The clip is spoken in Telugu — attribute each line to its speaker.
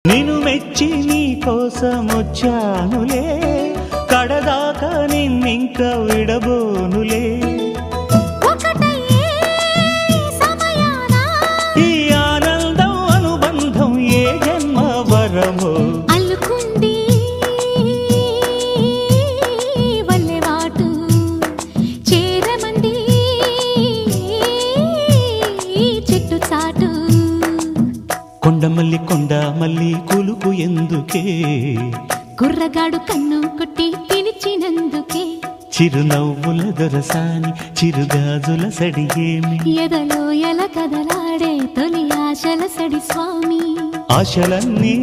Speaker 1: నిన్ను మెచ్చి నీ కోసం వచ్చానులే, కడదాకా నిన్నింక విడబోనులే. ఈ ఆనందం అనుబంధం ఏ జన్మ వరమో
Speaker 2: అల్లుకుంది వల్లెవాటు చేరమంది చెట్టు చాటు.
Speaker 1: కొండమల్లి కొండమల్లి కులుకు ఎందుకే,
Speaker 2: కుర్రగాడు కన్ను కొట్టి పిలిచినందుకే.
Speaker 1: చిరునవ్వుల దొరసాని చిరుగాజుల సడిగేమి,
Speaker 2: ఎదలో ఎల కదలాడే తొలి ఆశల సడి స్వామి.
Speaker 1: ఆశలన్నీ